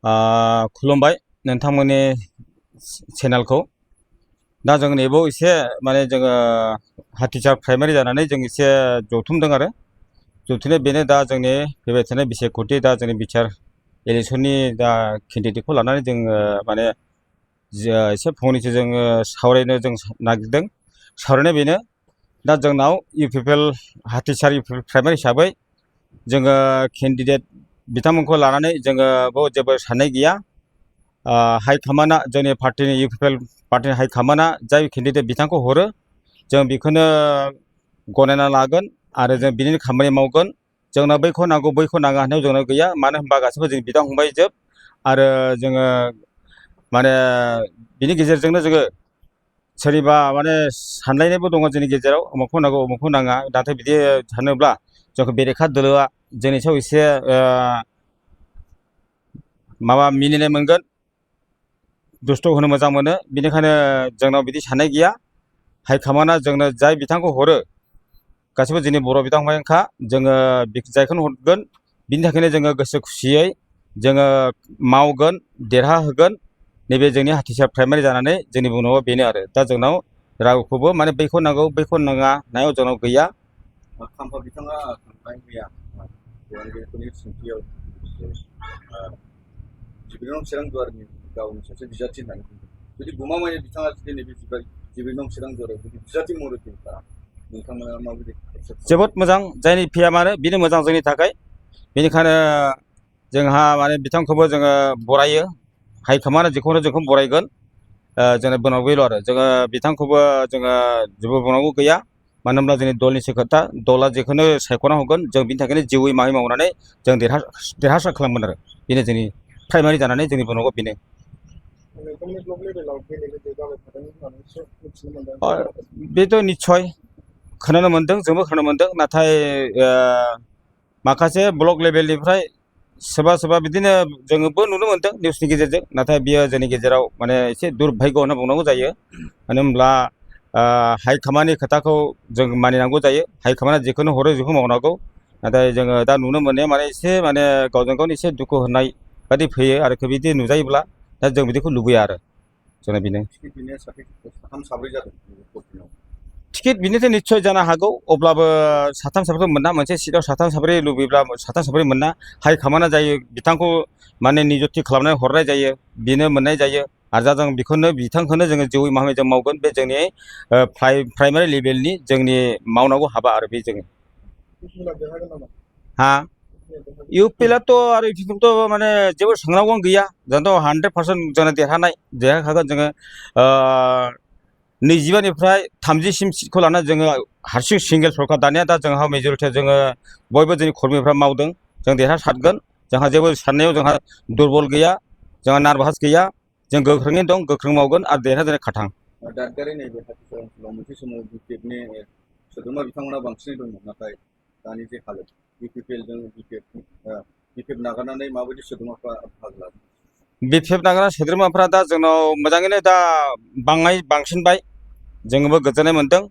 खुलुमबाय नोंथांमोननि चेनेलखौ दा जों नैबाव एसे माने जोङो हाथिसार प्राइमारि जानानै जों एसे जथुमदों आरो जथुमनाय बेनो दा जोंनि फैबाय थानाय बिसायख'थि दा जोंनि बिटिआर इलेक्सननि दा केन्डिडेटखौ लानानै जोङो माने एसे फंनैसो जोङो सावरायनो जों नागिरदों। सावरायनाय बेनो दा जोंनाव इउपिपिएल हाथिसार इउपिपिएल प्राइमारि हिसाबै जोङो केन्डिडेट बिथांमोनखौ लानानै जोङो बेयाव जेबो साननाय गैया। हाइकमान्डआ जोंनि पार्टिनि इउपिपिएल पार्टिनि हाइकमान्डआ जाय केन्डिडेट बिथांखौ हरो जों बेखौनो गनायना लागोन आरो जों बिनिनो खामानि मावगोन। जोंना बैखौ नांगौ बैखौ नाङा होननायाव जोंनाव गैया, मानो होनबा गासैबो जों बिदा फंबाय जोब आरो जोङो माने बिनि गेजेरजोंनो जोङो सोरनिबा माने सानलायनायबो दङ जोंनि गेजेराव उमुखखौ नांगौ उमुखखौ नाङा। नाथाय बिदि सानोब्ला जोंखौ बेरेखा दोलोआ जोंनि सायाव एसे माबा मिनिनाय मोनगोन, दुस्थ' होनो मोजां मोनो। बेनिखायनो जोंनाव बिदि साननाय गैया। हाइकमान्डआ जोंनो जाय बिथांखौ हरो गासैबो जोंनि बर' बिदा फंबायखा, जोङो जायखौनो हरगोन बिनि थाखायनो जोङो गोसो खुसियै जोङो मावगोन, देरहाहोगोन। नैबे जोंनि हाथिसार प्राइमारि जानानै जोंनि बुंनांगौआ बेनो आरो दा जोंनाव रावखौबो माने बैखौ नांगौ बैखौ नाङा नायाव जोंनाव गैया। खाम्फा बिथाङा थांबाय मैया बेफोरनि सोंथियाव जिबिनं चिरां दुवारनि गावनि सासे बिजाथि होननानै बुंदों। जुदि गमामायै बिथाङा जुदि नैबे जिबिनं चिरां दुवाराव जुदि बिजाथि महरै फैयोब्ला नोंथांमोना माबायदि? जोबोद मोजां, जायनि फैया मानो बेनो मोजां जोंनि थाखाय। बेनिखायनो जोंहा माने बिथांखौबो जोङो बरायो, हाइकमान्डआ जेखौनो जोंखौ बरायगोन। जोङो बुंनांगौ बेल' आरो जोङो बिथांखौबो जोङो जेबो बुंनांगौ गैया। मानो होनब्ला जोंनि दलनिसो खोथा, दला जेखौनो सायख'ना हरगोन जों बिनि थाखायनो जिउयै मावै मावनानै जों देरहासार खालामगोन आरो बेनो जोंनि प्राइमारि जानानै जोंनि बुंनांगौ बेनो। बेथ' निस्सय खोनानो मोन्दों, जोंबो खोनानो मोन्दों। नाथाय माखासे ब्लक लेभेलनिफ्राय सोरबा सोरबा बिदिनो जोङोबो नुनो मोन्दों निउसनि गेजेरजों। नाथाय बियो जोंनि गेजेराव माने एसे दुर्भाग्य होनना बुंनांगौ जायो। मानो होनब्ला हाइकमान्डनि खोथाखौ जों मानिनांगौ जायो। हाइकमान्डआ जेखौनो हरो बेखौ मावनांगौ। नाथाय जोङो दा नुनो मोननाया माने एसे माने गावजों गावनि एसे दुखु होनाय बायदि फैयो आरो बिदि नुजायोब्ला दा जों बिदिखौ लुबैया आरो जोंना बेनो। टिकेट बिनिथ' निस्सय जानो हागौ, अब्लाबो साथाम साब्रै मोना। मोनसे सिटआव साथाम साब्रै लुबैब्ला साथाम साब्रै मोना। हाइकमान्डआ जायो बिथांखौ माने निजुक्ति खालामनानै हरनाय जायो, बेनो मोननाय जायो। आरो दा जों बेखौनो बिथांखौनो जोङो जिउयै मावै जों मावगोन। बे जोंनि प्राइमारि लेभेलनि जोंनि मावनांगौ हाबा आरो बे जोङो। हा इउपिएलआथ' आरो इउपिपिएलथ' माने जेबो सोंनांगौआनो गैया। जोंथ' 100% जोंनो देरहाखागोन जोङो। 22निफ्राय 30सिम सिटखौ लानानै जोङो हारसिं सिंगेल सरकार दानिया दा जोंहा मेजरिटियाव जोङो बयबो जोंनि कर्मिफ्रा मावदों, जों देरहासारगोन। जोंहा जेबो साननायाव जोंहा दुरबल गैया, जोंहा नार्भास गैया। जों गोख्रोङै दं, गोख्रों मावगोन आरो देरहाजानो खाथां। दादगारि नैबे हाथिसार ओनसोलाव मोनसे समाव बिपिएफनि सोद्रोमा बिथांमोना बांसिनै दंमोन, नाथाय दानि जे हालोद बिपिएलजों बिपिएफ नागारनानै माबायदि सोद्रोमाफ्रा बाहागो लादों? बिपिएफ नागारना सोद्रोमाफ्रा दा जोंनाव मोजाङैनो दा बांसिनबाय, जोंबो गोजोननाय मोन्दों।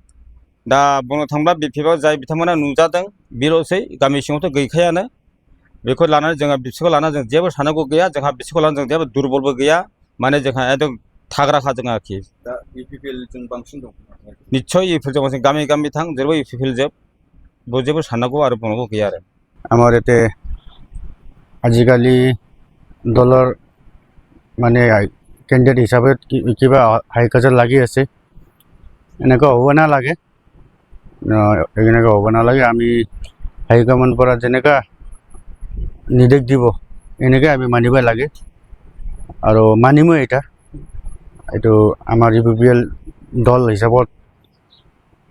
दा बुंनो थाङोब्ला बिपिएफआव जाय बिथांमोना नुजादों बेल'सै, गामि सिङावथ' गैखायानो। बेखौ लानानै जोंहा बिसोरखौ लानानै जों जेबो साननांगौ गैया। जोंहा बिसोरखौ लानानै जों जेबो दुरबलबो गैया, माने जोंहा एकदम थाग्राखा जोंहा आरोखि। दा इउपिपिएलजों बांसिन दं? निस्सय इउपिपिएलजों बांसिन, गामि गामि थां जेरावबो इउपिपिएल जोब, जेबो साननांगौ आरो बुंनांगौ गैया आरो। আমাৰ ইয়াতে আজিকালি দলৰ মানে কেণ্ডিডেট হিচাপে কিবা হাই কাজিয়া লাগি আছে, এনেকুৱা হ'ব নালাগে। এনেকুৱা হ'ব নালাগে। আমি হাইকমাণ্ডৰ পৰা যেনেকুৱা নিৰ্দেশ দিব এনেকৈ আমি মানিব লাগে আৰু মানিমো। এইটো আমাৰ ইউপিপিএল দল হিচাপত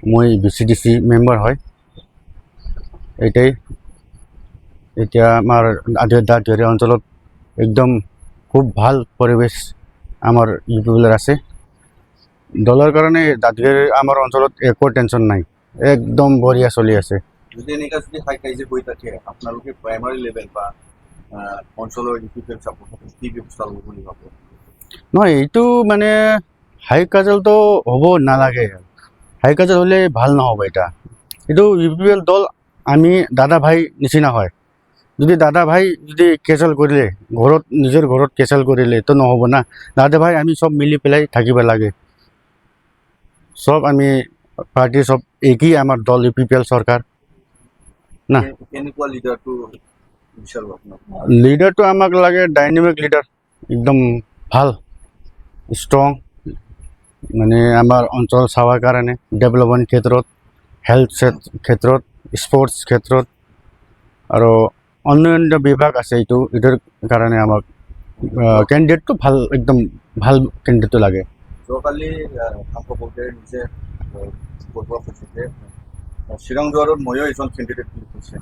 মই বিচিডিচি মেম্বাৰ হয়। এতিয়া আমাৰ দাঁতিয়ৰী অঞ্চলত একদম খুব ভাল পৰিৱেশ আমাৰ ইউপিপিএলৰ আছে। দলৰ কাৰণে দাঁতিয়ৰী আমাৰ অঞ্চলত একো টেনশ্যন নাই, একদম বঢ়িয়া চলি আছে। যদি এনেকুৱা যদি হাই কাজিয়া হৈ থাকে, আপোনালোকে প্ৰাইমাৰী লেভেল বা অঞ্চলৰ ইউপিপিএল চাপোৰ্ট কি ব্যৱস্থা ল'ব বুলি ভাবে? নহয়, এইটো মানে হাই কাজিয়াটো হ'ব নালাগে। হাই কাজিয়া হ'লে ভাল নহ'ব। এইটো ইউপিপিএল দল আমি দাদা ভাই নিচিনা হয়। যদি দাদা ভাই যদি কেঞ্চেল কৰিলে ঘৰত নিজৰ ঘৰত কেঞ্চেল কৰিলে তো নহ'ব না দাদা ভাই আমি চব মিলি পেলাই থাকিব লাগে চব আমি পাৰ্টি চব একেই আমাৰ দল UPPL চৰকাৰ না কেনেকুৱা লিডাৰটো বিচাৰো আপোনাক লিডাৰটো আমাক লাগে ডাইনামিক লিডাৰ একদম ভাল ষ্ট্ৰং মানে আমাৰ অঞ্চল চাৱাৰ কাৰণে ডেভেলপমেণ্ট ক্ষেত্ৰত হেল্থ ক্ষেত্ৰত স্পৰ্টছ ক্ষেত্ৰত আৰু অন্য বিভাগ আছে এইটোৰ কাৰণে আমাক কেণ্ডিডেটটো ভাল একদম ভাল কেণ্ডিডেটটো লাগে যোৱাকালি সাংসদে নিজে বঢ়োৱা কৈছে চিৰাং যোৱাৰত ময়ো এজন কেণ্ডিডেট বুলি কৈছে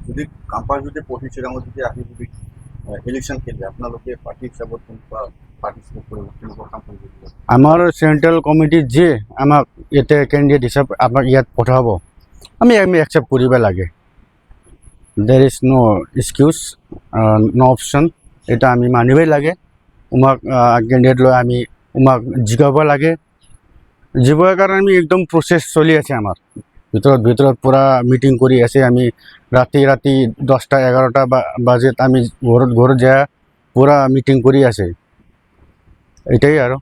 যদি কাম্পাৰ যদি পঢ়ি চিৰাঙত যদি আহি যদি ইলেকশ্যন খেলে আপোনালোকে পাৰ্টি হিচাপত কোনোবা পাৰ্টিচিপেট কৰিব কেনেকুৱা কাম কৰিব আমাৰ চেণ্ট্ৰেল কমিটি যে আমাক ইয়াতে কেণ্ডিডেট হিচাপে আমাক ইয়াত পঠাব আমি একচেপ্ট কৰিব লাগে দেৰ ইজ ন' এক্সকিউজ ন' অপশ্যন এটা আমি মানিবই লাগে আমাক কেণ্ডিডেট লৈ আমি আমাক জিকাব লাগে জিকাৰ কাৰণে আমি একদম প্ৰচেছ চলি আছে আমাৰ ভিতৰত পূৰা মিটিং কৰি আছে আমি ৰাতি 10টা 11টা বাজেত আমি ঘৰত যায় পূৰা মিটিং কৰি আছে এটাই আৰু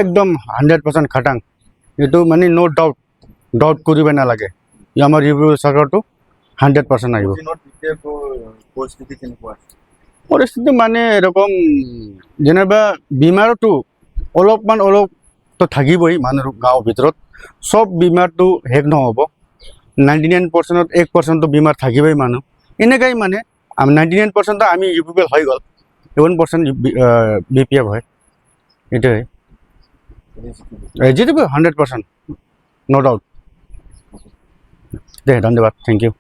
একদম 100% খাটাং এইটো মানে ন' ডাউট কৰিব নালাগে আমাৰ UPPL চৰকাৰটো 100% আহিব পৰিস্থিতি কেনেকুৱা আছে পৰিস্থিতি মানে এরকম যেনিবা বিমাৰটো অলপ তো থাকিবই মানুহৰ গাঁৱৰ ভিতৰত সব বিমাৰটো শেষ নহ'ব 99%ত 1%তো বিমাৰ থাকিবই মানুহ এনেকাই মানে 99%তো আমি UPPL হৈ গ'ল 1% BPF হয় এটাই জিটিব 100% নো ডাউট দে ধন্যবাদ থ্যাংক ইউ